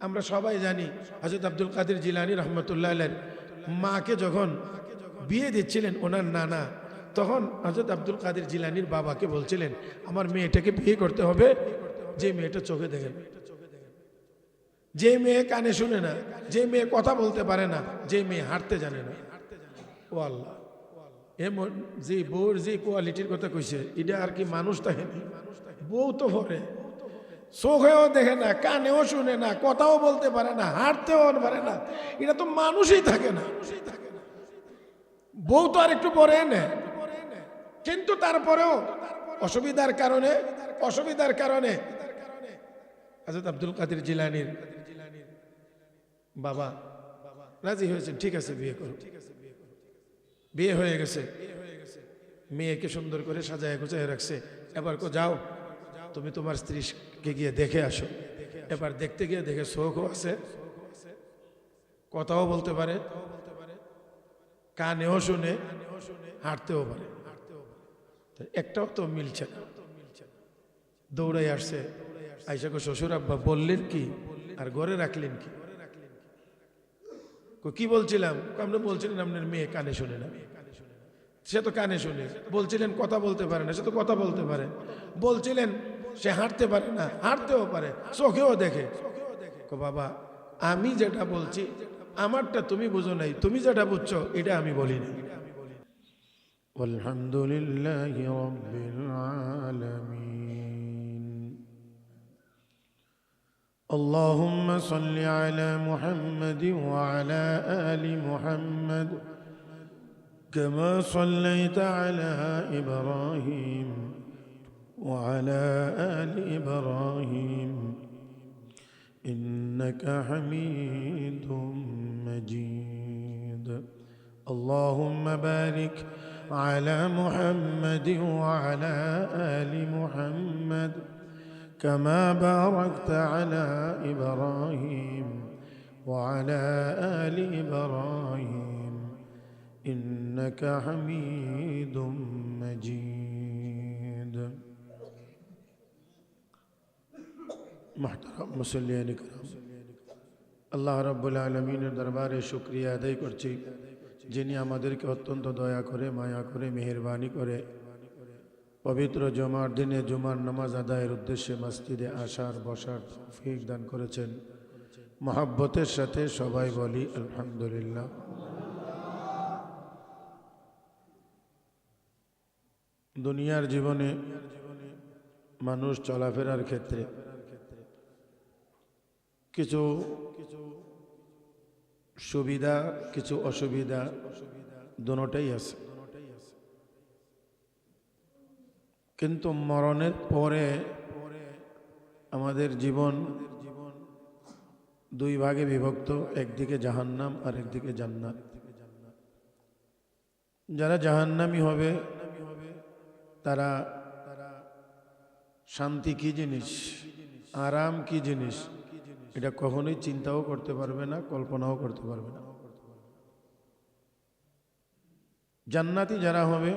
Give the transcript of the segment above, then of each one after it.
আমরা সবাই জানি হযরত আব্দুল কাদের জিলানী রহমতুল্লাহ আলাইহির মাকে যখন বিয়ে দিচ্ছিলেন ওনার নানা, তখন হযরত আব্দুল কাদের জিলানীর বাবাকে বলছিলেন আমার মেয়েটাকে বিয়ে করতে হবে যে মেয়েটা চোখে দেখে না, যে মেয়ে কানে শুনে না, যে মেয়ে কথা বলতে পারে না, যে মেয়ে হাঁটতে জানে না। ও আল্লাহ, এমন যে বউর যে কোয়ালিটির কথা কইছে এটা আর কি মানুষ থাকে না? বউ তো ভরে, চোখেও দেখে না, কানেও শুনে না, কথাও বলতে পারে না, হাঁটতেও পারে না, এটা তো মানুষই থাকে না। বউ তো আর একটু পরে নেয়, কিন্তু তারপরেও অসুবিধার কারণে হযরত আব্দুল কাদের জিলানীর বাবা রাজি হয়েছেন, ঠিক আছে বিয়ে করো। বিয়ে হয়ে গেছে, মেয়েকে সুন্দর করে সাজায় গুছায় রাখছে। এবার যাও তুমি তোমার স্ত্রীকে গিয়ে দেখে আসো। এবার দেখতে গিয়ে দেখে চোখও আছে, কথাও বলতে পারে, কানেও শুনে, হাঁটতেও পারে, একটাও তো মিলছে না। দৌড়াই আসছে, আইসা কো শ্বশুর আব্বা বললেন কি আর ঘরে রাখলেন কি? কি বলছিলাম? আমরা বলছিলেন আপনার মেয়ে কানে শুনে না। সে তো কানে শুনে। বলছিলেন কথা বলতে পারে না, সে তো কথা বলতে পারে। বলছিলেন সে হাঁটতে পারে না, হাঁটতেও পারে, চোখেও দেখে। বাবা আমি যেটা বলছি আমারটা তুমি বুঝো নাই, তুমি যেটা বুঝছো এটা আমি বলিনি। আলহামদুলিল্লাহি রাব্বিল আলামিন। اللهم صل على محمد وعلى آل محمد كما صليت على إبراهيم وعلى آل إبراهيم إنك حميد مجيد. اللهم بارك على محمد وعلى آل محمد كما باركت على إبراهيم وعلى آل إبراهيم إنك حميد مجيد. محترم মুসল্লিয়ান کرام, আল্লাহ রাব্বুল আলামিনের দরবারে শুকরিয়া আদায় করছি যিনি আমাদেরকে অত্যন্ত দয়া করে, মায়া করে, মেহেরবানি করে পবিত্র জুমার দিনে জুমার নামাজ আদায়ের উদ্দেশ্যে মসজিদে আসার বসার তৌফিক দান করেছেন। মহব্বতের সাথে সবাই বলি আলহামদুলিল্লাহ। দুনিয়ার জীবনে মানুষ চলাফেরার ক্ষেত্রে কিছু সুবিধা কিছু অসুবিধা দুটোটাই আছে, কিন্তু মরণের পরে আমাদের জীবন দুই ভাগে বিভক্ত, একদিকে জাহান্নাম আর একদিকে জান্নাত। যারা জাহান্নামী হবে তারা শান্তি কি জিনিস, আরাম কি জিনিস এটা কখনোই চিন্তাও করতে পারবে না, কল্পনাও করতে পারবে না। জান্নাতি যারা হবে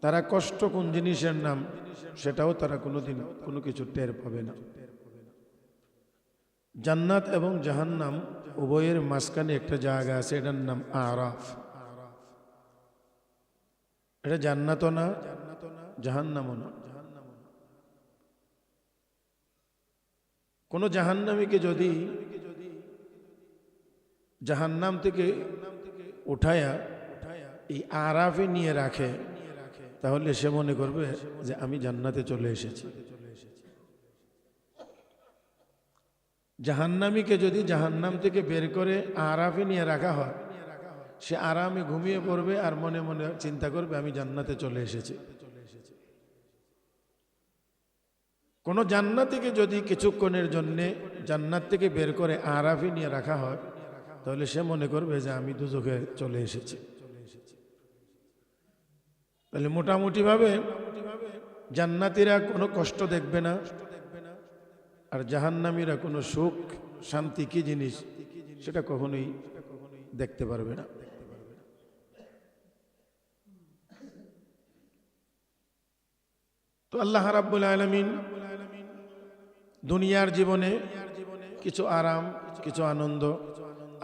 তারা কষ্ট কোন জিনিসের নাম সেটাও তারা কোনোদিন কোনো কিছু টের পাবে না। জান্নাত এবং জাহান্নাম উভয়ের মাঝখানে একটা জায়গা আছে, এটার নাম আরাফ। এটা জান্নাতও না, জাহান্নামও না। কোন জাহান্নামীকে যদি জাহান্নাম থেকে উঠায়া এই আরাফে নিয়ে রাখে তাহলে সে মনে করবে যে আমি জান্নাতে চলে এসেছি। জাহান্নামীকে যদি জাহান্নাম থেকে বের করে আরাফে নিয়ে রাখা হয় সে আরামে ঘুমিয়ে পড়বে আর মনে মনে চিন্তা করবে আমি জান্নাতে চলে এসেছি। কোন জান্নাতীকে যদি কিছুক্ষণের জন্য জান্নাত থেকে বের করে আরাফে নিয়ে রাখা হয় তাহলে সে মনে করবে যে আমি দুজখে চলে এসেছি। তাহলে মোটামুটি ভাবে জান্নাতীরা কোনো কষ্ট দেখবে না, আর জাহান্নামীরা কোনো সুখ শান্তি কি জিনিস সেটা কখনোই দেখতে পারবে না। তো আল্লাহ রাব্বুল আলামিন দুনিয়ার জীবনে কিছু আরাম, কিছু আনন্দ,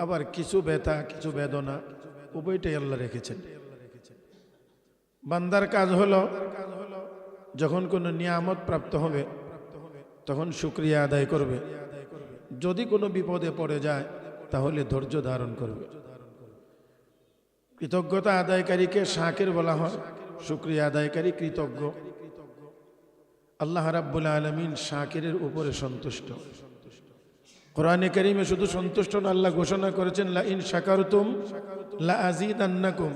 আবার কিছু ব্যথা, কিছু বেদনা, উভয়টাই আল্লাহ রেখেছেন। বান্দার কাজ হলো যখন কোনো নিয়ামত প্রাপ্ত হবে তখন শুকরিয়া আদায় করবে, যদি কোনো বিপদে পড়ে যায় তাহলে ধৈর্য ধারণ করবে। কৃতজ্ঞতা আদায়কারীকে শাকির বলা হয়, শুকরিয়া আদায়কারী কৃতজ্ঞ। আল্লাহ রাব্বুল আলামিন শাকিরের উপরে সন্তুষ্ট। কোরআনে কারীমে শুধু সন্তুষ্ট না, আল্লাহ ঘোষণা করেছেন লা ইন শাকারতুম লা আযীদান্নাকুম,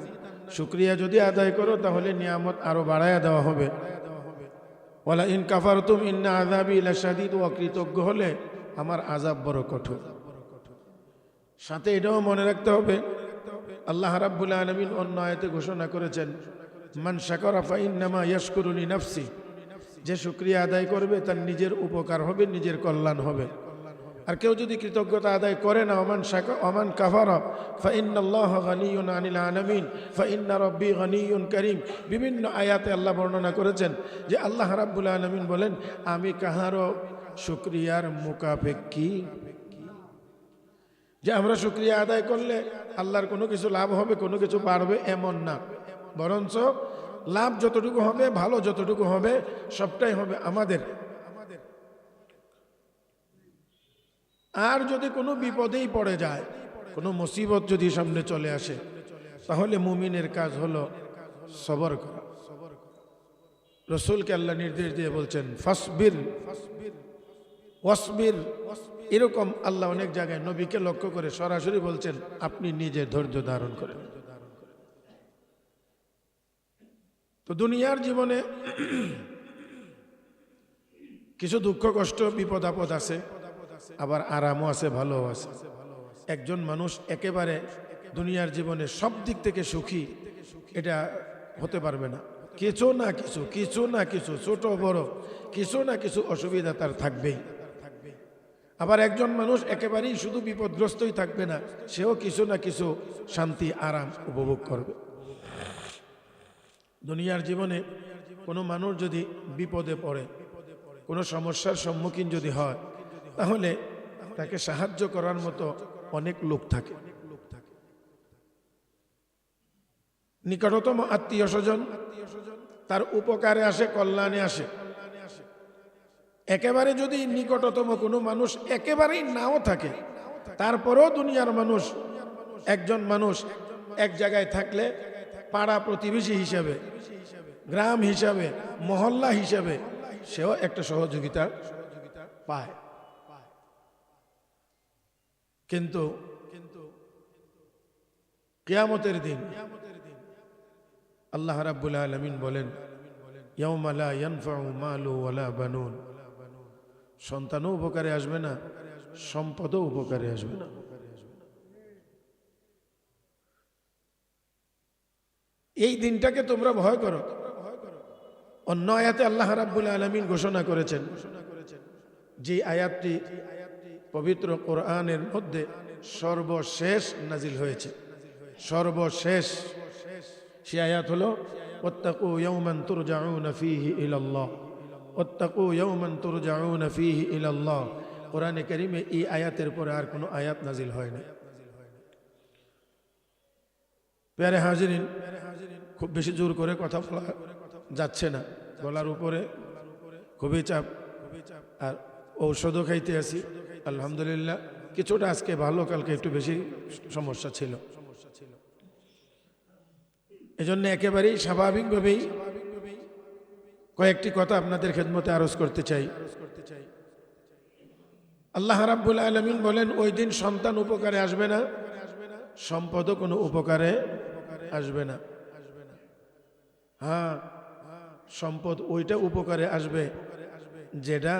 শুকরিয়া যদি আদায় করো তাহলে নিয়ামত আরো বাড়ায়া দেওয়া হবে। ওয়ালা ইন কাফারতুম ইন্না আযাবি লাশাদীদ, অকৃতজ্ঞ হলে আমার আযাব বড় কঠোর। সাথে এটাও মনে রাখতে হবে আল্লাহ রাব্বুল আলামিন অন্য আয়াতে ঘোষণা করেছেন মান শাকারা ফা ইন্নামা ইয়াশকুরু লিনাফসি, যে শুকরিয়া আদায় করবে তার নিজের উপকার হবে, নিজের কল্যাণ হবে। আর কেউ যদি কৃতজ্ঞতা আদায় করে না, ওমান কাফারা ফা ইন্নাল্লাহা গানিয়্যুন আনিল আলামিন ফা ইন্না রাব্বি গানিয়্যুন কারীম। বিভিন্ন আয়াতে আল্লাহ বর্ণনা করেছেন যে আল্লাহ রাব্বুল আলামিন বলেন আমি কাহারও শুকরিয়ার মুকাফেক্ষী, যে আমরা শুকরিয়া আদায় করলে আল্লাহর কোনো কিছু লাভ হবে, কোনো কিছু বাড়বে এমন না, বরঞ্চ লাভ যতটুকু হবে, ভালো যতটুকু হবে, সবটাই হবে আমাদের। আর যদি কোনো বিপদেই পড়ে যায়, কোনো মুসিবত যদি সামনে চলে আসে, তাহলে মুমিনের কাজ হলো সবর করা। রাসূলকে আল্লাহ নির্দেশ দিয়ে বলছেন ফাসবির ওয়াসবির, এরকম আল্লাহ অনেক জায়গায় নবীকে লক্ষ্য করে সরাসরি বলছেন আপনি নিজে ধৈর্য ধারণ করেন। তো দুনিয়ার জীবনে কিছু দুঃখ কষ্ট বিপদ আপদ আছে, আবার আরামও আছে, ভালো আছে। একজন মানুষ একেবারে দুনিয়ার জীবনে সব দিক থেকে সুখী এটা হতে পারবে না। কিছু না কিছু, কিছু না কিছু, ছোট বড় কিছু না কিছু অসুবিধা তার থাকবেই। আবার একজন মানুষ একেবারেই শুধু বিপদগ্রস্তই থাকবে না, সেও কিছু না কিছু শান্তি আরাম উপভোগ করবে। দুনিয়ার জীবনে কোনো মানুষ যদি বিপদে পড়ে, কোনো সমস্যার সম্মুখীন যদি হয়, তাহলে তাকে সাহায্য করার মতো অনেক লোক থাকে। নিকটতম আত্মীয় স্বজন তার উপকারে আসে, কল্যাণে আসে। একেবারে যদি নিকটতম কোনো মানুষ একেবারেই নাও থাকে, তারপরেও দুনিয়ার মানুষ, একজন মানুষ এক জায়গায় থাকলে পাড়া প্রতিবেশী হিসাবে, গ্রাম হিসাবে, মহল্লা হিসাবে সেও একটা সহযোগিতা পায়। কিন্তু কিয়ামতের দিন আল্লাহ রাব্বুল আলামিন বলেন ইয়াউমা লা ইয়ানফাউ মালু ওয়ালা বানুন, সন্তানও উপকারে আসবে না, সম্পদও উপকারে আসবে না। এই দিনটাকে তোমরা ভয় করো। অন্য আয়াতে আল্লাহ রাব্বুল আলামিন ঘোষণা করেছেন, যে আয়াতটি পবিত্র কোরআনের মধ্যে সর্বশেষ নাজিল হয়েছে, সর্বশেষ সে আয়াত হলো ওয়াত্তাকু ইয়াওমান তুরজাউনা ফীহি ইলাল্লাহ, ওয়াত্তাকু ইয়াওমান তুরজাউনা ফীহি ইলাল্লাহ। কোরআনে কারীমে এই আয়াতের পরে আর কোনো আয়াত নাজিল হয় না। প্যারে হাজিরিন, খুব বেশি জোর করে কথা বলা যাচ্ছে না, গলার উপরে খুবই চাপ, আর ঔষধও খাইতে আছি আলহামদুলিল্লাহ। কিছুটা আজকে ভালো, কালকে একটু বেশি সমস্যা ছিল। এজন্য একেবারেই স্বাভাবিকভাবেই কয়েকটি কথা আপনাদের খেদমতে আরজ করতে চাই। আল্লাহ রাব্বুল আলামিন বলেন ওই দিন সন্তান উপকারে আসবে না, সম্পদও কোনো উপকারে আসবে না। হ্যাঁ, সম্পদ ওইটা উপকারে আসবে যেটা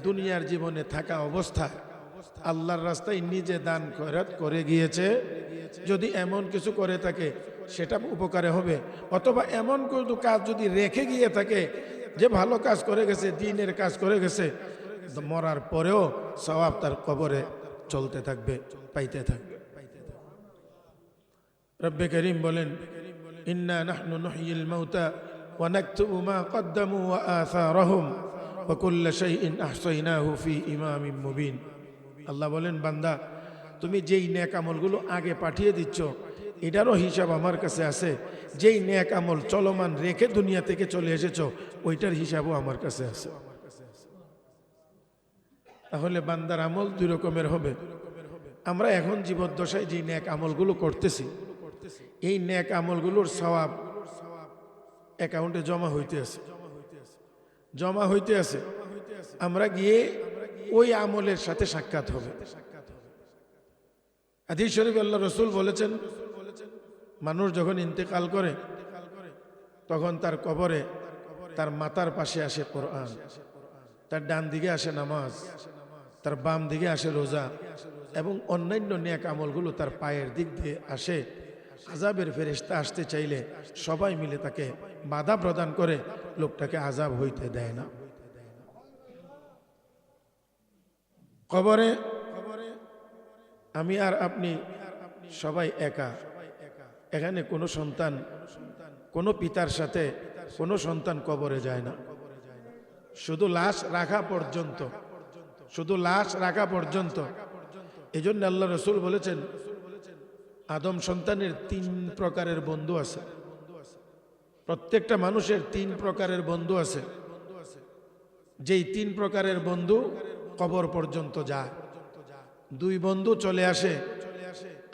দুনিয়ার জীবনে থাকা অবস্থায় আল্লাহর রাস্তায় নিজে দান খয়রাত করে গিয়েছে। যদি এমন কিছু করে থাকে সেটা উপকারে হবে, অথবা এমন কোনো কাজ যদি রেখে গিয়ে থাকে যে ভালো কাজ করে গেছে, দ্বীনের কাজ করে গেছে, মরার পরেও সওয়াব তার কবরে চলতে থাকবে, পাইতে থাকবে। রব্বে করিম বলেন ইন্না নাহনু নুহয়িল মাউতা ওয়া নাকতুবু মা কদ্দামু ওয়া আসারহুম ওয়া কুল্লা শাইইন আহসাইনাহু ফি ইমামিন মুবিন। আল্লাহ বলেন, বান্দা তুমি যেই নেক আমলগুলো আগে পাঠিয়ে দিচ্ছ এটারও হিসাব আমার কাছে আছে। যেই নেক আমল চলমান রেখে দুনিয়া থেকে চলে এসেছো ওইটার হিসাবও আমার কাছে আছে। তাহলে বান্দার আমল দুই রকমের হবে। আমরা এখন জীবদ্দশায় যে নেক আমলগুলো করতেছি এই নেক আমলগুলোর সওয়াব অ্যাকাউন্টে জমা হইতে আছে। আমরা গিয়ে ওই আমলের সাথে সাক্ষাৎ হবে। হাদিস শরীফ আল্লাহ রসুল বলেছেন, মানুষ যখন ইন্তেকাল করে তখন তার কবরে তার মাথার পাশে আসে কোরআন, তার ডান দিকে আসে নামাজ, তার বাম দিকে আসে রোজা এবং অন্যান্য নেক আমলগুলো তার পায়ের দিক দিয়ে আসে। আযাবের ফেরেশতা আসতে চাইলে সবাই মিলে তাকে বাধা প্রদান করে, লোকটাকে আযাব হইতে দেয় না। কবরে আমি আর আপনি সবাই একা। এখানে কোনো সন্তান, কোনো পিতার সাথে কোনো সন্তান কবরে যায় না। শুধু লাশ রাখা পর্যন্ত। এই জন্য আল্লাহ রসুল বলেছেন, আদম সন্তানের 3 প্রকারের বন্ধু আছে। প্রত্যেকটা মানুষের 3 প্রকারের বন্ধু আছে। যেই 3 প্রকারের বন্ধু কবর পর্যন্ত যায়। 2 বন্ধু চলে আসে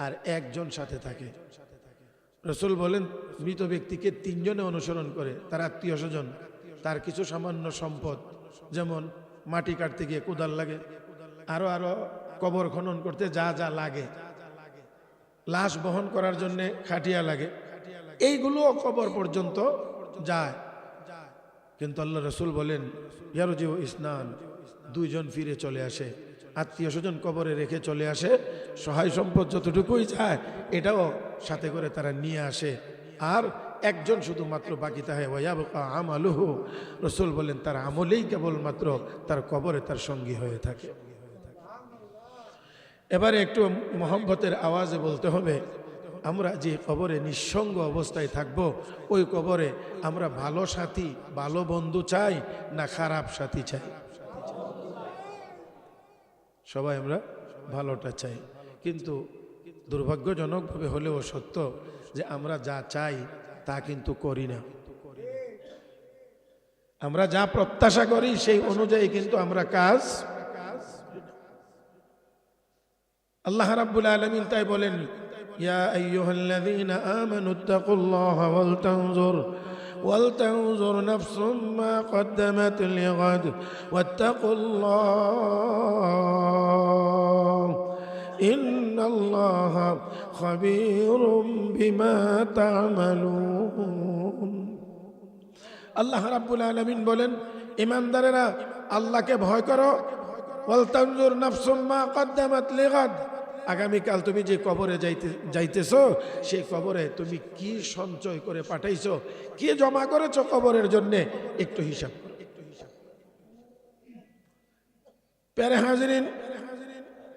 আর 1 জন সাথে থাকে। রসুল বলেন, মৃত ব্যক্তিকে 3 জনে অনুসরণ করে, তার আত্মীয় স্বজন, তার কিছু সামান্য সম্পদ, যেমন মাটি কাটতে গিয়ে কোদাল লাগে, আরো কবর খনন করতে যা যা লাগে, লাশ বহন করার জন্য খাটিয়া লাগে, এইগুলো কবর পর্যন্ত যায়। কিন্তু আল্লাহ রসুল বলেন, ইয়ারজিউ ইসনান, 2 জন ফিরে চলে আসে। আত্মীয় স্বজন কবরে রেখে চলে আসে, সহায় সম্পদ যতটুকুই যায় এটাও সাথে করে তারা নিয়ে আসে, আর 1 জন শুধুমাত্র বাকি থাকে, ওয়ায়াবকা আমালুহু। রসুল বলেন, তার আমলেই কেবলমাত্র তার কবরে তার সঙ্গী হয়ে থাকে। এবারে একটু মহব্বতের আওয়াজে বলতে হবে, আমরা যে কবরে নিঃসঙ্গ অবস্থায় থাকব, ওই কবরে আমরা ভালো সাথী, ভালো বন্ধু চাই না খারাপ সাথী চাই? সবাই আমরা ভালোটা চাই, কিন্তু দুর্ভাগ্যজনকভাবে হলেও সত্য যে আমরা যা চাই তা কিন্তু করি না। আমরা যা প্রত্যাশা করি সেই অনুযায়ী কিন্তু আমরা কাজ। আল্লাহ রাব্বুল আলামিন তাই বলেন, ইয়া আইয়ুহাল্লাযীনা আমানুত্তাকুল্লাহা ওয়ালতানজুর নাফসুম মা কদ্দামাত লিগাদ ওয়াত্তাকুল্লাহ ইন্নাল্লাহা খাবীরুম বিমা তা'মালুন। আল্লাহ রাব্বুল আলামিন বলেন, ঈমানদারেরা আল্লাহকে ভয় করো। ওয়ালতানজুর নাফসুম মা কদ্দামাত লিগাদ, আগামীকাল তুমি যে কবরে যাইতেছো সেই কবরে তুমি কি সঞ্চয় করে পাঠাইছো, কি জমা করেছো কবরের জন্য, একটু হিসাব করো। প্যারে হাজিরিন,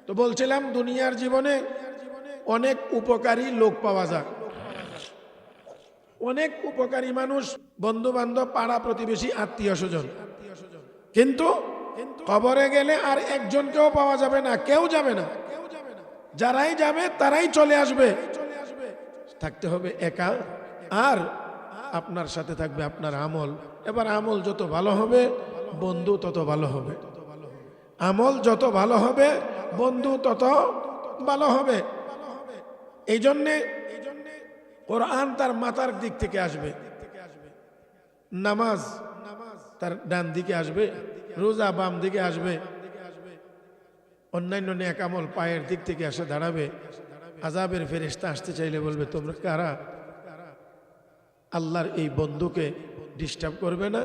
তো বলছিলাম দুনিয়ার জীবনে অনেক উপকারী লোক পাওয়া যায়, অনেক উপকারী মানুষ, বন্ধু বান্ধব, পাড়া প্রতিবেশী, আত্মীয় স্বজন, কিন্তু কবরে গেলে আর একজনকেও পাওয়া যাবে না, কেউ যাবে না। যারাই যাবে তারাই চলে আসবে, থাকতে হবে একা। আর আপনার সাথে থাকবে আপনার আমল। এবার আমল যত ভালো হবে বন্ধু তত ভালো হবে, আমল যত ভালো হবে বন্ধু তত ভালো হবে। এই জন্যে কোরআন তার মাথার দিক থেকে আসবে, নামাজ তার ডান দিকে আসবে, রোজা বাম দিকে আসবে, অন্যান্য নেক আমল পায়ের দিক থেকে এসে দাঁড়াবে। আযাবের ফেরেশতা আসতে চাইলে বলবে, তোমরা কারা? আল্লাহর এই বন্ধুকে ডিস্টার্ব করবে না,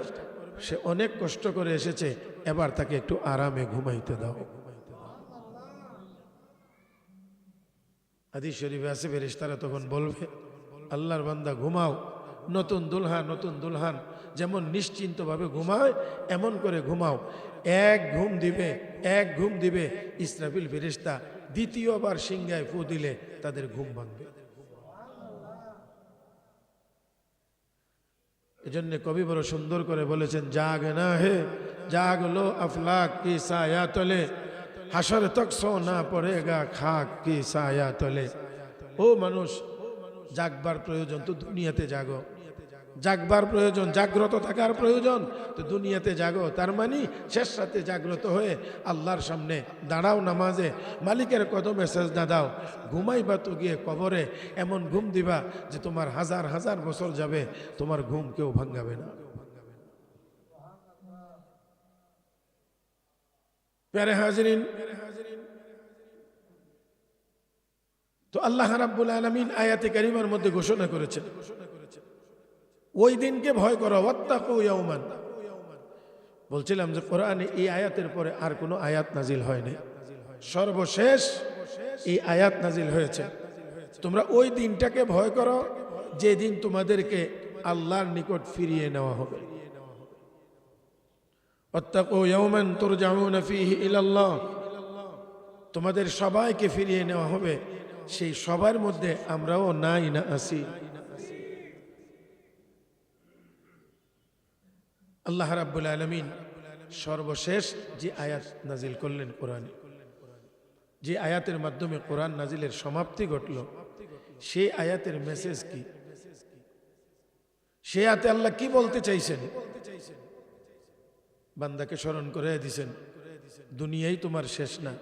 সে অনেক কষ্ট করে এসেছে, এবার তাকে একটু আরামে ঘুমাইতে দাও। হাদিস শরীফে আছে, ফেরেশতারা তখন বলবে, আল্লাহর বান্দা ঘুমাও। নতুন দুলহান যেমন নিশ্চিন্তভাবে ঘুমায় এমন করে ঘুমাও। এক ঘুম দিবে ইসরাফিল ফেরেশতা, দ্বিতীয়বার সিংহায় ফু দিলে তাদের ঘুম ভাঙবে। এজন্য কবি বড় সুন্দর করে বলেছেন, জাগ না হে জাগ লো আফলাক কি ছায়া তলে, হাসর তক সোনা পড়েগা খাক কি ছায়া তলে। ও মানুষ, জাগবার প্রয়োজন তো দুনিয়াতে জাগো, জাগবার প্রয়োজন, জাগ্রত থাকার প্রয়োজন তো দুনিয়াতে জাগো। তার মানে শেষ রাতে জাগ্রত হয়ে আল্লাহর সামনে দাঁড়াও নামাজে, মালিকের কদমে সেজদা দাও। ঘুমাইবা তো গিয়ে কবরে, এমন ঘুম দিবা যে তোমার হাজার হাজার বছর যাবে, তোমার ঘুম কেউ ভাঙাবে না। প্যারে হাজরিন, তো আল্লাহ রাব্বুল আলামিন আয়াতে কারিমার মধ্যে ঘোষণা করেছেন, ওই দিনকে ভয় করো, ওয়াত্তাকু ইয়াওমান। বলছিলাম যে কোরআনে এই আয়াতের পরে আর কোনো আয়াত নাজিল হয়নি, সর্বশেষ এই আয়াত নাজিল হয়েছে। তোমরা ওই দিনটাকে ভয় করো যে দিন তোমাদেরকে আল্লাহর নিকট ফিরিয়ে নেওয়া হবে। ওয়াত্তাকু ইয়াওমান তুরজাউনা ফীহি ইলাল্লাহ, তোমাদের সবাইকে ফিরিয়ে নেওয়া হবে, সেই সবার মধ্যে আমরাও নাই না আছি। আল্লাহ রাব্বুল আলামিন সর্বশেষ যে আয়াত নাজিল করলেন কোরআনে, যে আয়াতের মাধ্যমে কোরআন নাজিলের সমাপ্তি ঘটল, সেই আয়াতের মেসেজ কি? সে আয়াতে আল্লাহ কি বলতে চাইছেন? বান্দাকে স্মরণ করে দিয়েছেন, দুনিয়াই তোমার শেষ না,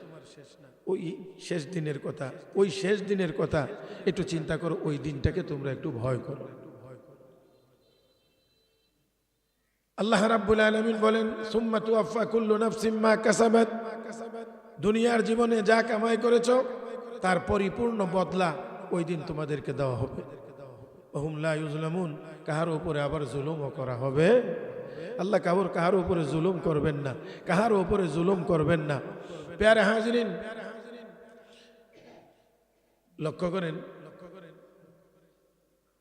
ওই শেষ দিনের কথা, ওই শেষ দিনের কথা একটু চিন্তা করো, ওই দিনটাকে তোমরা একটু ভয় করো। আল্লাহ রাব্বুল আলামিন বলেন, সুম্মা তুওয়াফা কুল্লু নাফসিম মা কাসাবাত, দুনিয়ার জীবনে যা কামাই করেছো তার পরিপূর্ণ বদলা ওই দিন তোমাদেরকে দেওয়া হবে। ওহুম লা ইউজলামুন, কাহার উপরে আবার জুলুমও করা হবে। আল্লাহ কাহার উপরে জুলুম করবেন না, কাহার উপরে জুলুম করবেন না। প্যারে হাজরিন, লক্ষ্য করেন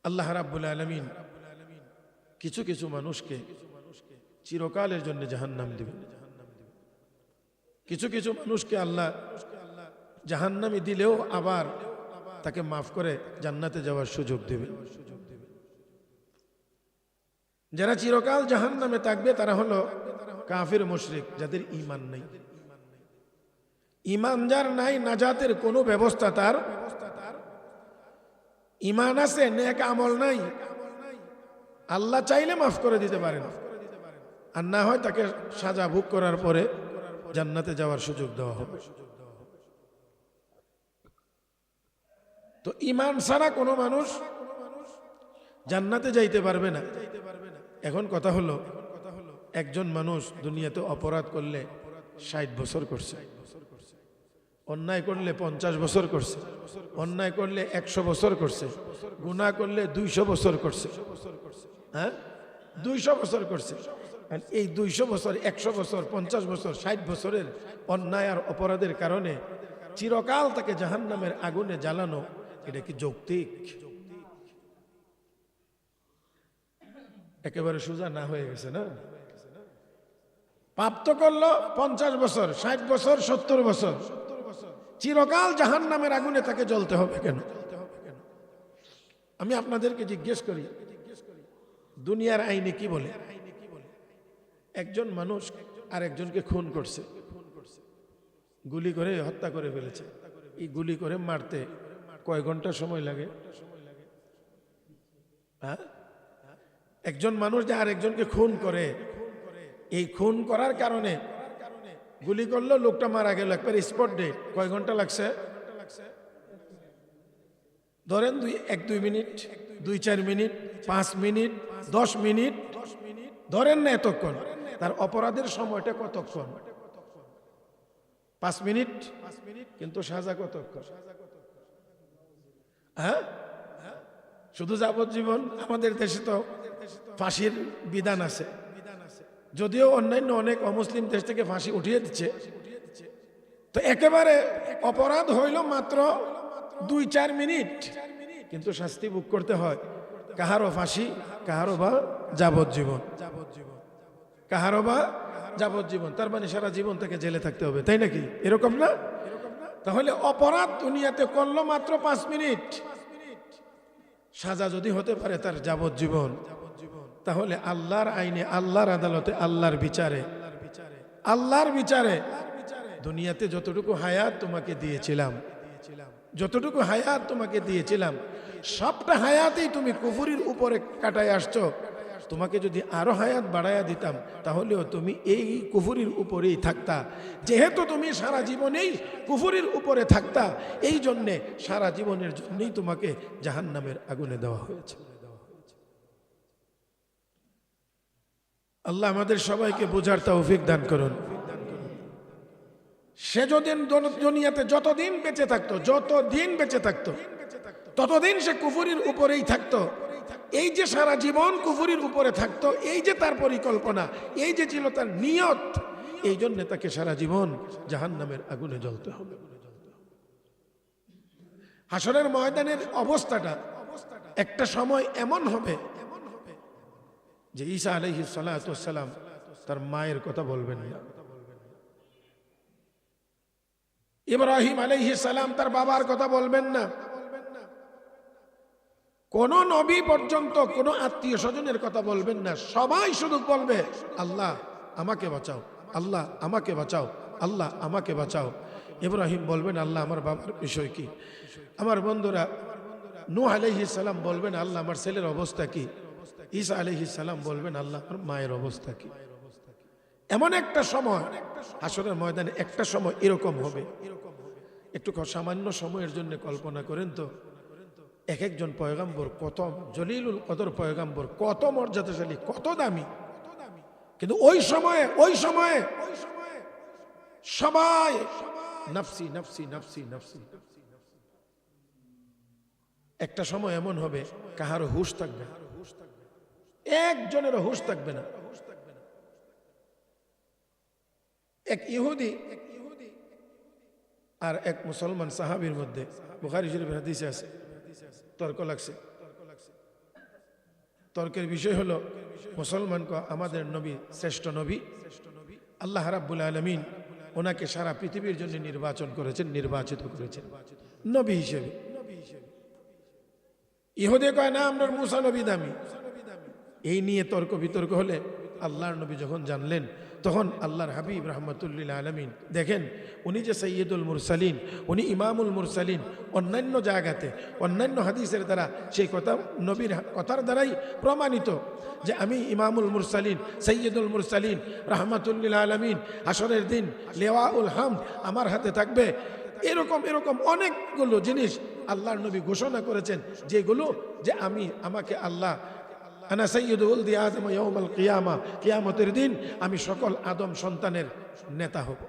আল্লাহ রাব্বুল আলামিন কিছু কিছু মানুষকে চিরকালের জন্য জাহান্নাম দিবেন, কিছু কিছু মানুষকে আল্লাহ জাহান্নামে দিলেও আবার তাকে মাফ করে জান্নাতে যাওয়ার সুযোগ দেবেন। যারা চিরকাল জাহান্নামে থাকবে তারা হলো কাফির মুশরিক, যাদের ঈমান নাই। ঈমান যার নাই, নাজাতের কোনো ব্যবস্থা তার। ঈমান আছে, নেক আমল নাই, আল্লাহ চাইলে মাফ করে দিতে পারেন, আর না হয় তাকে সাজা ভোগ করার পরে জান্নাতে যাওয়ার সুযোগ দেওয়া হবে। তো ঈমান ছাড়া কোনো মানুষ জান্নাতে যাইতে পারবে না। এখন কথা হলো, একজন মানুষ দুনিয়াতে অপরাধ করলে 60 বছর করছে, অন্যায় করলে 50 বছর করছে, অন্যায় করলে 100 বছর করছে, গুনাহ করলে 200 বছর করছে। হ্যাঁ, 200 বছর করছে। এই 200 বছর, 100 বছর, 50 বছর, 60 বছরের অন্যায় আর অপরাধের কারণে চিরকাল তাকে জাহান্নামের আগুনে জ্বালানো, এটা কি যৌক্তিক? একেবারে সোজা না হয়ে গেছে না? পাপ তো করলো 50 বছর, 60 বছর, 70 বছর, চিরকাল জাহান্নামের আগুনে তাকে জ্বলতে হবে কেন? আমি আপনাদেরকে জিজ্ঞেস করি, দুনিয়ার আইনে কি বলে? একজন মানুষ আর একজনকে খুন করছে, গুলি করে হত্যা করে ফেলেছে। এই গুলি করে মারতে কয় ঘন্টা সময় লাগে? হ্যাঁ, একজন মানুষ যে আরেকজনকে খুন করে, এই খুন করার কারণে গুলি করলো, লোকটা মারা গেল একবার স্পট ডেট, কয় ঘন্টা লাগছে? ধরেন 1-2 মিনিট, 2-4 মিনিট, 5 মিনিট, 10 মিনিট, ধরেন না এতক্ষণ। তার অপরাধের সময়টা কতক্ষণ? 5 মিনিট, কিন্তু সাজা কতক্ষণ? হ্যাঁ, শুধু যাবজ্জীবন। আমাদের দেশে তো ফাঁসির বিধান আছে, যদিও অন্যান্য অনেক অমুসলিম দেশ থেকে ফাঁসি উঠিয়ে দিচ্ছে। তো একেবারে অপরাধ হইল মাত্র 2-4 মিনিট, কিন্তু শাস্তি ভোগ করতে হয়। কাহারও ফাঁসি, কাহারও বা যাবজ্জীবন, কাহারও বা যাবজ্জীবন। তার মানে সারা জীবন তাকে জেলে থাকতে হবে, তাই নাকি? এরকম না? তাহলে অপরাধ দুনিয়াতে করলো মাত্র 5 মিনিট, সাজা যদি হতে পারে তার যাবজ্জীবন, তাহলে আল্লাহর আইনে, আল্লাহর আদালতে, আল্লাহর বিচারে দুনিয়াতে যতটুকু হায়াত তোমাকে দিয়েছিলাম, যতটুকু হায়াত তোমাকে দিয়েছিলাম, সবটা হায়াতেই তুমি কুফরির উপরে কাটায় আসছো। তোমাকে যদি আরো হায়াত বাড়ায়া দিতাম তাহলেও তুমি এই কুফরির উপরেই থাকতা। যেহেতু তুমি সারা জীবনেই কুফরির উপরে থাকতা, এই জন্যে সারা জীবনের জন্যই তোমাকে জাহান্নামের আগুনে দেওয়া হয়েছে। আল্লাহ আমাদের সবাইকে বোঝার তৌফিক দান করুন। সে যদি দুনিয়াতে যতদিন বেঁচে থাকতো ততদিন সে কুফরির উপরেই থাকতো। এই যে সারা জীবন কুফরির উপরে থাকতো, এই যে তার পরিকল্পনা, এই যে ছিল তার নিয়ত, এই জন্য তাকে সারা জীবন জাহান্নামের আগুনে জ্বলতে হবে। হাসরের ময়দানের অবস্থাটা একটা সময় এমন হবে যে ঈসা আলাইহিস সালাতু ওয়াস সালাম তার মায়ের কথা বলবেন না, ইব্রাহিম আলাইহিস সালাম তার বাবার কথা বলবেন না, কোন নবী পর্যন্ত কোন আত্মীয় স্বজনের কথা বলবেন না। সবাই শুধু বলবে আল্লাহ আমাকে বাঁচাও, আল্লাহ আমাকে বাঁচাও, আল্লাহ আমাকে বাঁচাও। ইব্রাহিম বলবেন আল্লাহ আমার বাবার বিষয় কি। আমার বন্ধুরা, নূহ আলাইহিস সালাম বলবেন আল্লাহ আমার ছেলের অবস্থা কি। ঈসা আলাইহিস সালাম বলবেন আল্লাহ আমার মায়ের অবস্থা কি। এমন একটা সময় হাসরের ময়দানে একটা সময় এরকম হবে। একটু সামান্য সময়ের জন্য কল্পনা করেন তো, এক একজন পয়গাম্বর কত জলিলুল কদর পয়গাম্বর, কত মর্যাদাশালী, কত দামি, কিন্তু ওই সময়ে সবাই নফসি নফসি নফসি নফসি। একটা সময় এমন হবে কাহারও হুঁশ থাকবে না, একজনেরও হুঁশ থাকবে না। এক ইহুদি আর এক মুসলমান সাহাবীর মধ্যে বুখারী শরীফের হাদিসে আছে, তর্ক লাগছে। তর্কের বিষয় হলো মুসলমান কো আমাদের নবী শ্রেষ্ঠ নবী, আল্লাহ রাব্বুল আলামিন ওনাকে সারা পৃথিবীর জন্য নির্বাচিত করেছেন নবী হিসেবে। ইহুদি কয় না আপনার মুসা নবী দামি। এই নিয়ে তর্ক বিতর্ক হলে আল্লাহর নবী যখন জানলেন, তখন আল্লাহর হাবিব রাহমাতুল্লিল আলামিন দেখেন উনি যে সৈয়দুল মুরসালিন, উনি ইমামুল মুরসালিন, অন্যান্য জায়গাতে অন্যান্য হাদিসের দ্বারা সেই কথা নবীর কথার দ্বারাই প্রমাণিত যে আমি ইমামুল মুরসালিন, সৈয়দুল মুরসালিন, রাহমাতুল্লিল আলামিন, হাসরের দিন লিওয়াউল হামদ আমার হাতে থাকবে। এরকম অনেকগুলো জিনিস আল্লাহর নবী ঘোষণা করেছেন, যেগুলো যে আমাকে আল্লাহ আনা সাইয়্যিদু ওয়ালদি আদম ইয়াউমাল কিয়ামা, কিয়ামতের দিন আমি সকল আদম সন্তানের নেতা হব।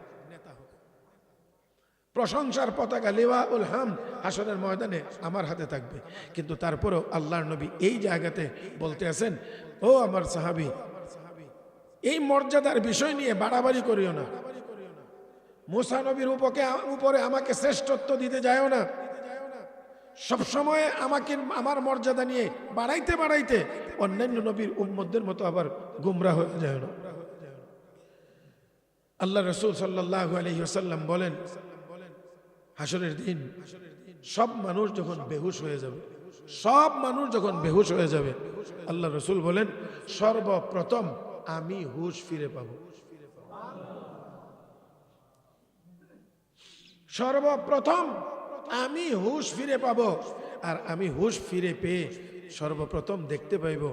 প্রশংসার পতাকা লিওয়াউল হামদ হাসরের ময়দানে আমার হাতে থাকবে। কিন্তু তারপরেও আল্লাহর নবী এই জায়গাতে বলতে আছেন, ও আমার সাহাবী, এই মর্যাদার বিষয় নিয়ে বাড়াবাড়ি করিও না। মুসা নবীর উপরে আমাকে শ্রেষ্ঠত্ব দিতে যায়ও না। সবসময় আমাকে আমার মর্যাদা নিয়ে বাড়াইতে অন্যান্য নবীর উম্মতদের মতো আবার গুমরাহ হয়ে যায় না। আল্লাহ রাসূল সাল্লাল্লাহু আলাইহি ওয়াসাল্লাম বলেন, হাসরের দিন সব মানুষ যখন বেহুশ হয়ে যাবে, আল্লাহ রাসূল বলেন সর্বপ্রথম আমি হুঁশ ফিরে পাবো। সর্বপ্রথম আমি হুঁশ ফিরে পাবো। আর আমি হুঁশ ফিরে পেয়ে সর্বপ্রথম দেখতে পাইব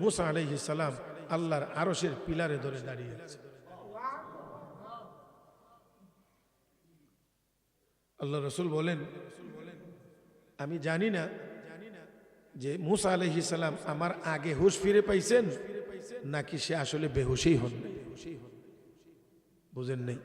মুসা আলাইহিস সালাম আল্লাহর আরশের পিলারে ধরে দাঁড়িয়ে আছে। আল্লাহ রাসূল বলেন, আমি জানি না যে মুসা আলাইহিস সালাম আমার আগে হুঁশ ফিরে পাইছেন নাকি সে আসলে বেহুশই হন। বুঝেন নাই?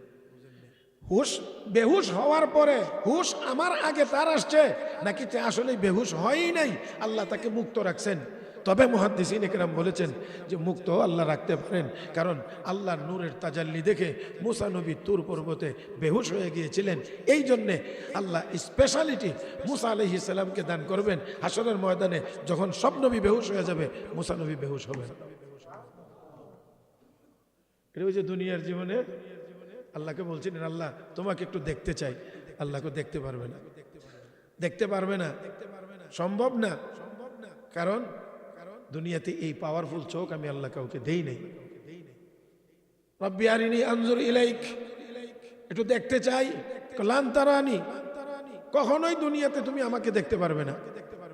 বেহুশ হওয়ার পরে হুশ আমার আগে তার আসছে নাকি সে আসলে বেহুশ হয়ই নাই, আল্লাহ তাকে মুক্ত রাখছেন। তবে মুহাদ্দিসিন ইকরাম বলেছেন যে মুক্ত আল্লাহ রাখতে পারেন, কারণ আল্লাহর নূরের তাজাল্লি দেখে মুসা নবী তুর পর্বতে বেহুশ হয়ে গিয়েছিলেন। এই জন্যে আল্লাহ স্পেশালিটি মুসা আলাইহিস সালামকে দান করবেন। হাসরের ময়দানে যখন সব নবী বেহুশ হয়ে যাবে, মুসা নবী বেহুশ হবেন। এটা হচ্ছে দুনিয়ার জীবনে আল্লাহকে বলছিলেন, আল্লাহ তোমাকে একটু দেখতে চাই। আল্লাহকে দেখতে পারবে না, সম্ভব না। কারণ দুনিয়াতে এই পাওয়ারফুল চোখ আমি আল্লাহ কাউকে দেই নাই। রব্বি আরিনি আনজুর ইলাইক, একটু দেখতে চাই। লান তারানি, কখনোই দুনিয়াতে তুমি আমাকে দেখতে পারবে না।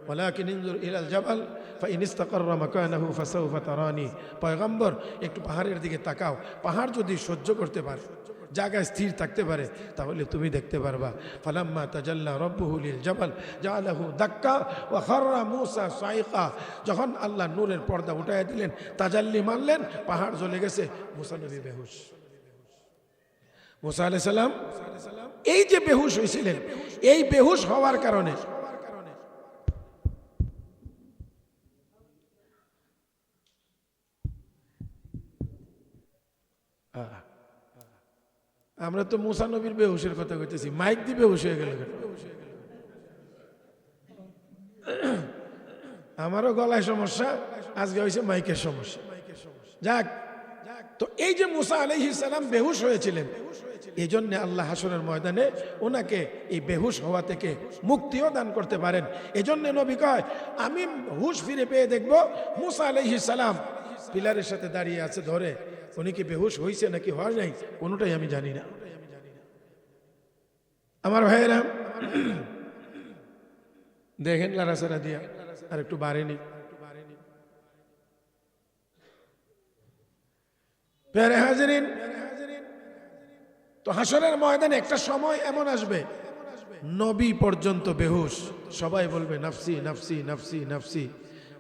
ওয়ালাকিন ইনজুর ইলাল জাবাল ফাইন ইসতাকাররা মাকানাহু ফাসাউফা তারানি। পয়গম্বর, একটু পাহাড়ের দিকে তাকাও, পাহাড় যদি সহ্য করতে পারে, জায়গায় স্থির থাকতে পারে, তাহলে তুমি দেখতে পারবা। ফালাম্মা তাজাল্লা রাব্বুহু লিল জাবাল জাআলাহু দাক্কা ওয়া খাররা মূসা সাইকা। যখন আল্লাহ নূরের পর্দা উঠাইয়া দিলেন, তাজাল্লি মারলেন, পাহাড় জ্বলে গেছে, মূসা নবী বেহুশ। মূসা আলাইহিস সালাম এই যে বেহুশ হয়েছিলেন, এই বেহুশ হওয়ার কারণে আমরা তো মূসা নবীর বেহুশের কথা কইতেছি, মাইক দিয়ে বেহুশ হয়ে গেল কেন? আমারও গলায় সমস্যা, আজকে হয়েছে মাইকের সমস্যা। যাক, তো এই যে মূসা আলাইহিস সালাম বেহুশ হয়েছিলেন, এই জন্য আল্লাহ হাসরের ময়দানে ওনাকে এই বেহুশ হওয়া থেকে মুক্তিও দান করতে পারেন। এই জন্য নবী কয়, আমি হুশ ফিরে পেয়ে দেখবো মূসা আলাইহিস সালাম পিলারের সাথে দাঁড়িয়ে আছে ধরে, উনি কি বেহুশ হয়েছে নাকি হয় নাই, কোনোটাই আমি জানি না। আমার ভাইয়েরা দেখেন লারাসারা দিয়া আর একটু বাড়েনি। প্যারে হাজিরিন, তো হাসরের ময়দানে একটা সময় এমন আসবে, নবী পর্যন্ত বেহুশ, সবাই বলবে নাফসি নাফসি নাফসি নাফসি।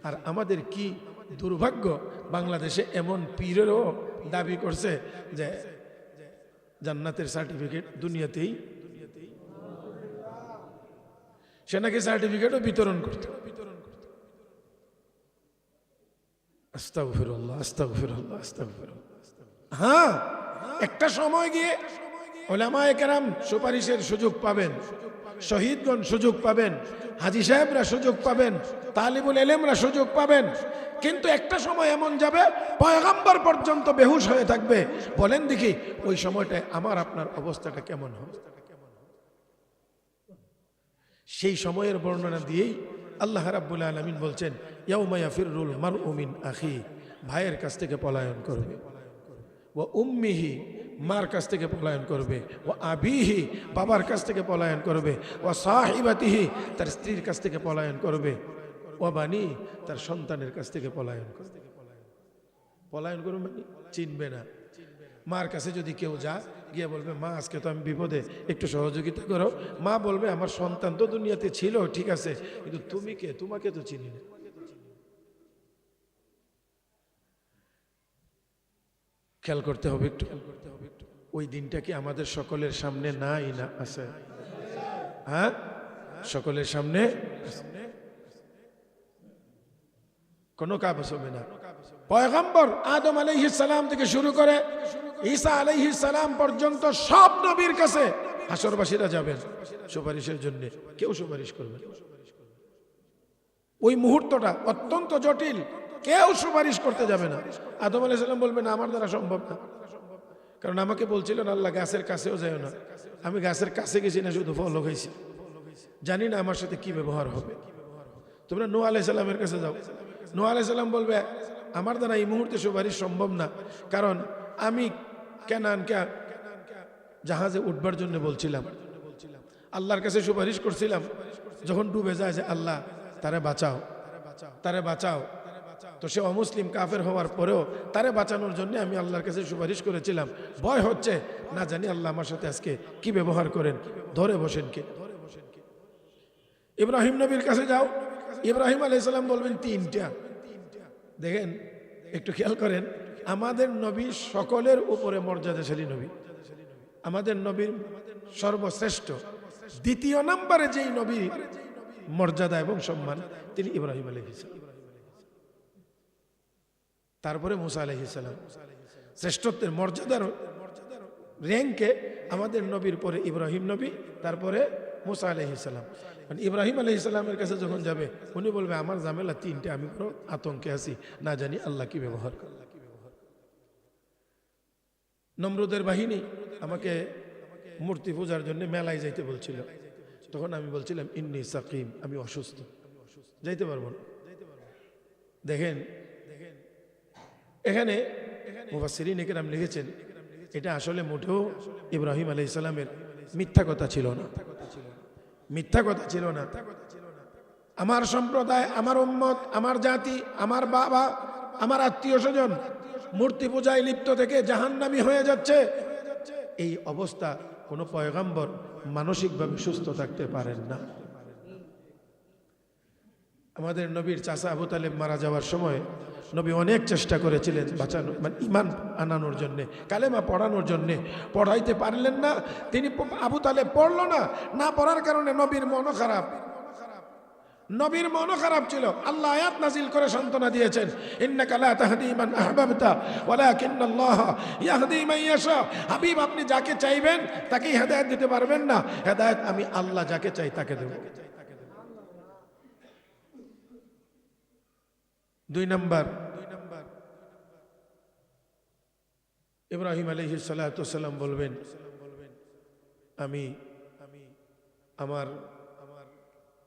আর আমাদের কি দুর্ভাগ্য, বাংলাদেশে এমন পীরেরও দাবি করছে যে জান্নাতের সার্টিফিকেট দুনিয়াতেই, সে নাকি সার্টিফিকেটও বিতরণ করত। আস্তাগফিরুল্লাহ আস্তাগফিরুল্লাহ আস্তাগফিরুল্লাহ। হ্যাঁ, একটা সময় গিয়ে উলামায়ে কেরাম সুপারিশের সুযোগ পাবেন, শহীদগণ সুযোগ পাবেন, হাজী সাহেবরা সুযোগ পাবেন, তালিবুল ইলমরা সুযোগ পাবেন, কিন্তু একটা সময় এমন যাবে পয়গম্বর পর্যন্ত বেহুশ হয়ে থাকবে। বলেন দেখি ওই সময়টায় আমার আপনার অবস্থাটা কেমন হবে? সেই সময়ের বর্ণনা দিয়েই আল্লাহ রাব্বুল আলামিন বলছেন, ইয়াউমা ইয়াফিরুল মারউ মিন আখি, ভাইয়ের কাছ থেকে পলায়ন করবে, ওয়া উম্মিহি, মার কাছ থেকে পলায়ন করবে, ওয়া আবিহি, বাবার কাছ থেকে পলায়ন করবে, ওয়া সাহিবাতিহি, তার স্ত্রীর কাছ থেকে পলায়ন করবে, ওয়া বানি, তার সন্তানের কাছ থেকে পলায়ন করবে। পলায়ন করবে মানে চিনবে না। মার কাছে যদি কেউ যা গিয়ে বলবে, মা আজকে তো আমি বিপদে, একটু সহযোগিতা করো, মা বলবে আমার সন্তান তো দুনিয়াতে ছিল ঠিক আছে, কিন্তু তুমি কে, তোমাকে তো চিনি না। খেয়াল করতে হবে একটু, ওই দিনটা কি আমাদের সকলের সামনে নাই না আছে? হ্যাঁ, সকলের সামনে, কোনো কাজ হবে না। পয়গম্বর আদম আলাইহিস সালাম থেকে শুরু করে ঈসা আলাইহিস সালাম পর্যন্ত সব নবীর কাছে হাসরবাসীরা যাবেন সুপারিশের জন্য, কেউ সুপারিশ করবে না। ওই মুহূর্তটা অত্যন্ত জটিল, কেউ সুপারিশ করতে যাবে না। আদম আলাইহিস সালাম বলবেন আমার দ্বারা সম্ভব না, কারণ আমাকে বলছিলেন আল্লাহ গাছের কাছেও যায় না, আমি গাছের কাছে গেছি না, শুধু ফল খাইছি, জানি না আমার সাথে কি ব্যবহার হবে। তোমরা নূহ আলাইহিস সালামের কাছে যাও, নূহ আলাইহিস সালাম বলবে আমার দ্বারা এই মুহূর্তে সুপারিশ সম্ভব না, কারণ আমি কেনানকে জাহাজে উঠবার জন্য বলছিলাম, আল্লাহর কাছে সুপারিশ করছিলাম, যখন ডুবে যায় যে আল্লাহ তারে বাঁচাও, তারে বাঁচাও, তো সে অমুসলিম কাফের হওয়ার পরেও তারে বাঁচানোর জন্য আমি আল্লাহর কাছে সুপারিশ করেছিলাম। ভয় হচ্ছে না জানি আল্লাহ আমার সাথে আজকে কি ব্যবহার করেন, ধরে বসেন কে। ইব্রাহিম নবীর কাছে যাও, ইব্রাহিম আলাইহিস সালাম বলবেন তিনটা। দেখেন একটু খেয়াল করেন, আমাদের নবী সকলের উপরে মর্যাদাশালী নবী, আমাদের নবীর সর্বশ্রেষ্ঠ দ্বিতীয় নম্বরে যেই নবী মর্যাদা এবং সম্মান, তিনি ইব্রাহিম আলাইহিস সালাম, তারপরে মুসা আলাইহিস সালাম। শ্রেষ্ঠত্বের মর্যাদার র্যাঙ্কে আমাদের নবীর পরে ইব্রাহিম নবী, তারপরে মুসা আলাইহিস সালাম। ইব্রাহিম আলাইহিস সালামের কাছে যখন যাবে, উনি বলবে আমার ঝামেলা তিনটে, আমি বড় আতঙ্কে আছি, না জানি আল্লাহ কি ব্যবহার করে। নমরুদের বাহিনী আমাকে মূর্তি পূজার জন্য মেলায় যাইতে বলছিল, তখন আমি বলছিলাম ইন্নী সাকিম, আমি অসুস্থ, যাইতে পারবো না। দেখেন এখানে মুফাসসিরিন ইকরাম লিখেছেন, এটা আসলে মোটেও ইব্রাহিম আলাইহিস সালামের মিথ্যা কথা ছিল না, মিথ্যা কথা ছিল না। আমার সম্প্রদায়, আমার উম্মত, আমার জাতি, আমার বাবা, আমার আত্মীয় স্বজন মূর্তি পূজায় লিপ্ত থেকে জাহান্নামী হয়ে যাচ্ছে, এই অবস্থা কোনো পয়গম্বর মানসিকভাবে সুস্থ থাকতে পারেন না। আমাদের নবীর চাচা আবু তালেব মারা যাওয়ার সময় নবী অনেক চেষ্টা করেছিলেন বাঁচানো, মানে ইমান আনানোর জন্যে, কালেমা পড়ানোর জন্যে, পড়াইতে পারলেন না। তিনি আবু তালেব পড়লো না, না পড়ার কারণে নবীর মনও খারাপ, নবীর মনও খারাপ ছিল। আল্লাহ আয়াত নাজিল করে সান্ত্বনা দিয়েছেন, ইন্নাকা লা তাহদি মান আহবাবতা ওয়ালাকিন্নাল্লাহ ইয়াহদি মান ইয়াশা। হাবিব, আপনি যাকে চাইবেন তাকেই হেদায়েত দিতে পারবেন না, হেদায়েত আমি আল্লাহ যাকে চাই তাকে দেব। 2 নম্বর, ইব্রাহিম আলাইহিস সালাতু ওয়াসসালাম বলবেন, আমি আমার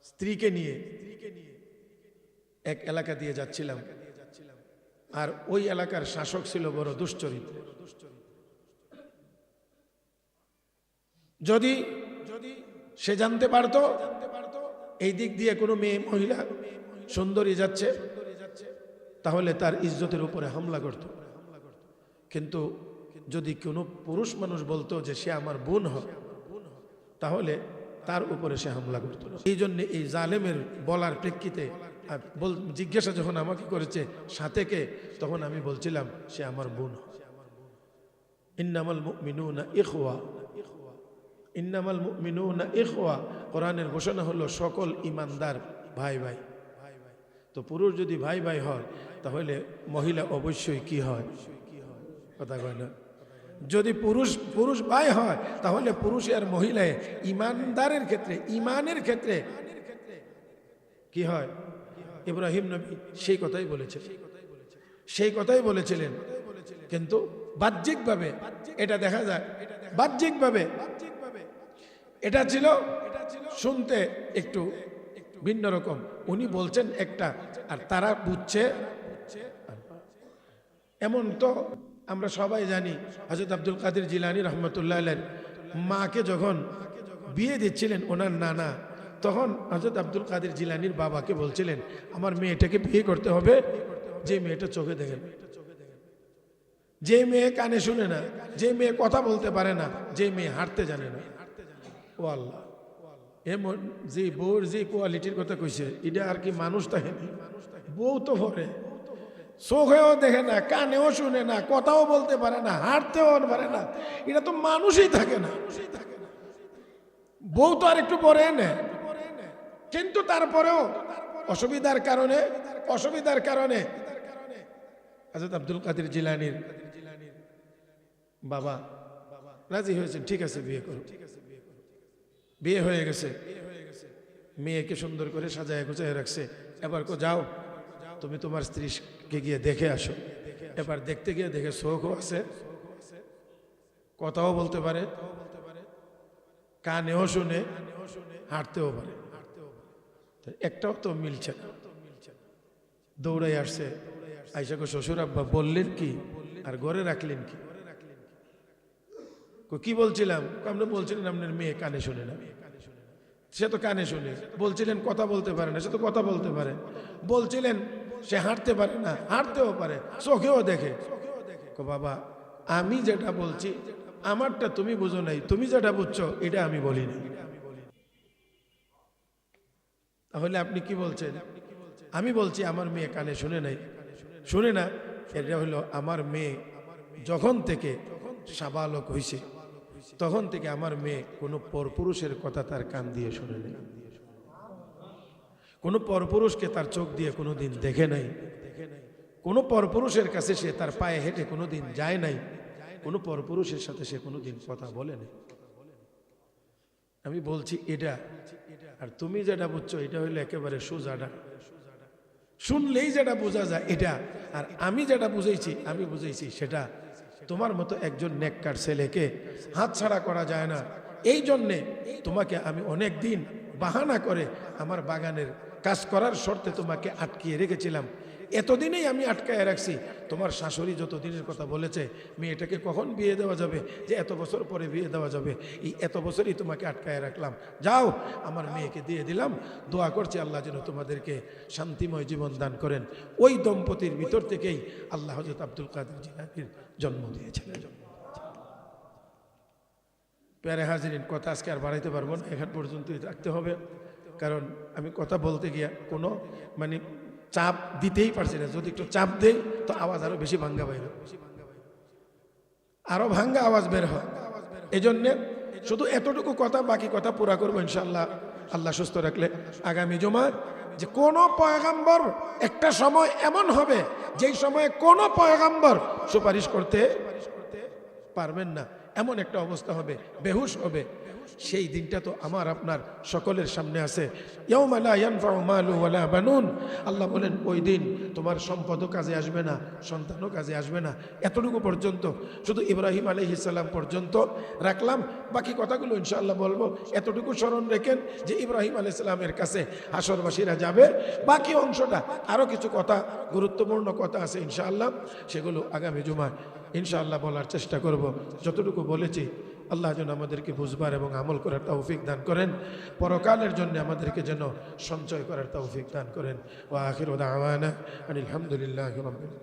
স্ত্রীকে নিয়ে এক এলাকা দিয়ে যাচ্ছিলাম, আর ওই এলাকার শাসক ছিল বড় দুশ্চরিত্র। যদি সে জানতে পারতো এই দিক দিয়ে কোনো মেয়ে মহিলা সুন্দরী যাচ্ছে, তাহলে তার ইজ্জতের উপরে হামলা করত। কিন্তু যদি কোনো পুরুষ মানুষ বলতো যে সে আমার বোন হয়, তাহলে তার উপরে সে হামলা করত। এই জন্য এই জালেমের বলার প্রেক্ষিতে জিজ্ঞাসা যখন আমাকে করেছে সাথে কে, তখন আমি বলছিলাম সে আমার বোন। ইন্নামাল মুমিনুনা ইখওয়া, ইন্নামাল মুমিনুনা ইখওয়া, কোরআনের ঘোষণা হলো সকল ইমানদার ভাই ভাই। তো পুরুষ যদি ভাই ভাই হয়, তাহলে মহিলা অবশ্যই কি হয়, কথা কয় না? যদি পুরুষ ভাই হয়, তাহলে পুরুষ আর মহিলায় ইমানদারের ক্ষেত্রে, ইমানের ক্ষেত্রে কি হয়? ইব্রাহিম নবী সেই কথাই বলেছেন, সেই কথাই বলেছিলেন। কিন্তু বাহ্যিকভাবে এটা দেখা যায়, বাহ্যিকভাবে এটা ছিল শুনতে একটু ভিন্ন রকম। উনি বলছেন একটা, আর তারা বুঝছে এমন। তো আমরা সবাই জানি হযরত আব্দুল কাদের জিলানী রহমতুল্লাহ আলাইহির মাকে যখন বিয়ে দিচ্ছিলেন ওনার নানা, তখন হযরত আব্দুল কাদের জিলানীর বাবাকে বলছিলেন, আমার মেয়েটাকে বিয়ে করতে হবে যে মেয়েটা চোখে দেখে না, যে মেয়ে কানে শুনে না, যে মেয়ে কথা বলতে পারে না, যে মেয়ে হাঁটতে জানে না। ও আল্লাহ, এমন যে বউর যে কোয়ালিটির কথা কইছে, এটা আর কি মানুষ থাকে? বউ তো ভরে, চোখেও দেখে না, কানেও শুনে না, কথাও বলতে পারে না, হাঁটতেও পারে না, এটা তো মানুষই থাকে না। বউ তো আর একটু পরে নেয়, কিন্তু তারপরেও অসুবিধার কারণে হযরত আব্দুল কাদের জিলানীর বাবা রাজি হয়েছেন, ঠিক আছে বিয়ে করো। বিয়ে হয়ে গেছে, মেয়েকে সুন্দর করে সাজায় গুছায় রাখছে। এবার যাও তুমি তোমার স্ত্রীকে গিয়ে দেখে আসো। এবার দেখতে গিয়ে দেখে চোখও আছে, কথাও বলতে পারে, কানেও শুনে, হাঁটতেও পারে, একটাও তো মিলছে না। দৌড়াই আসছে, আইসা কো শ্বশুর আব্বা বললেন কি আর ঘরে রাখলেন কি? কি বলছিলাম? আমরা বলছিলেন আপনার মেয়ে কানে শুনে না। সে তো কানে শুনে। বলছিলেন কথা বলতে পারে না, সে তো কথা বলতে পারে। বলছিলেন সে হাঁটতে পারে না, হাঁটতেও পারে, চোখেও দেখে। বাবা, আমি যেটা বলছি আমারটা তুমি বুঝো নাই, তুমি যেটা বুঝছো এটা আমি বলি নাই। তাহলে আপনি কি বলছেন? আমি বলছি আমার মেয়ে কানে শুনে নাই, শুনে না। এটা হলো আমার মেয়ে যখন থেকে সাবালক হয়েছে, তখন থেকে আমার মেয়ে কোনো পরপুরুষের কথা তার কান দিয়ে শুনে নাই, কোনো পরপুরুষকে তার চোখ দিয়ে কোনোদিন দেখে নাই, কোনো পরপুরুষের কাছে সে তার পায়ে হেঁটে কোনোদিন যায় নাই, কোনো পরপুরুষের সাথে সে কোনোদিন কথা বলে নাই। আমি বলছি এটা, আর তুমি যেটা বুঝছো এটা হইলো একেবারে সোজাটা, শুনলেই যেটা বোঝা যায় এটা। আর আমি যেটা বুঝাইছি, আমি বুঝাইছি সেটা। তোমার মতো একজন নেককার ছেলেকে হাতছাড়া করা যায় না। এই জন্যে তোমাকে আমি অনেক দিন বাহানা করে আমার বাগানের কাজ করার শর্তে তোমাকে আটকিয়ে রেখেছিলাম। এতদিনেই আমি আটকায় রাখছি, তোমার শাশুড়ি যতদিনের কথা বলেছে মেয়েটাকে কখন বিয়ে দেওয়া যাবে, যে এত বছর পরে বিয়ে দেওয়া যাবে, এই এত বছরই তোমাকে আটকায় রাখলাম, যাও আমার মেয়েকে দিয়ে দিলাম, দোয়া করছি আল্লাহ যেন তোমাদেরকে শান্তিময় জীবন দান করেন। ওই দম্পতির ভিতর থেকেই আল্লাহ হযরত আব্দুল কাদের জিলানীর জন্ম দিয়েছিলেন। প্যারে হাজিরিন, কথা আজকে আর বাড়াইতে পারবো না, এখান পর্যন্তই রাখতে হবে, কারণ আমি কথা বলতে গিয়া কোনো মানে চাপ দিতেই পারছি না। যদি একটু চাপ দেই তো আওয়াজ আরো বেশি ভাঙ্গা বাইর হয়, আরো ভাঙ্গা আওয়াজ বের হয়। এই জন্যে শুধু এতটুকু কথা, বাকি কথা পুরা করবো ইনশাআল্লাহ আল্লাহ সুস্থ রাখলে আগামী জুমা। যে কোনো পয়গাম্বর একটা সময় এমন হবে যেই সময়ে কোনো পয়গাম্বর সুপারিশ করতে পারবেন না, এমন একটা অবস্থা হবে, বেহুশ হবে। সেই দিনটা তো আমার আপনার সকলের সামনে আছে। ইয়াউমা লা ইয়ানফাউ মালু ওয়ালা বানুন, আল্লাহ বলেন ওই দিন তোমার সম্পদও কাজে আসবে না, সন্তানও কাজে আসবে না। এতটুকু পর্যন্ত শুধু ইব্রাহিম আলাইহিস সালাম পর্যন্ত রাখলাম, বাকি কথাগুলো ইনশাআল্লাহ বলবো। এতটুকু স্মরণ রেখেন যে ইব্রাহিম আলাইহিস সালামের কাছে হাসরবাসীরা যাবে। বাকি অংশটা আরও কিছু কথা, গুরুত্বপূর্ণ কথা আছে ইনশাআল্লাহ, সেগুলো আগামী জুমায় ইনশাআল্লাহ বলার চেষ্টা করব। যতটুকু বলেছি আল্লাহ যেন আমাদেরকে বুঝবার এবং আমল করার তৌফিক দান করেন, পরকালের জন্য আমাদেরকে যেন সঞ্চয় করার তৌফিক দান করেন। ওয়া আখিরু দাওয়ানা আনিল হামদুলিল্লাহি রাব্বিল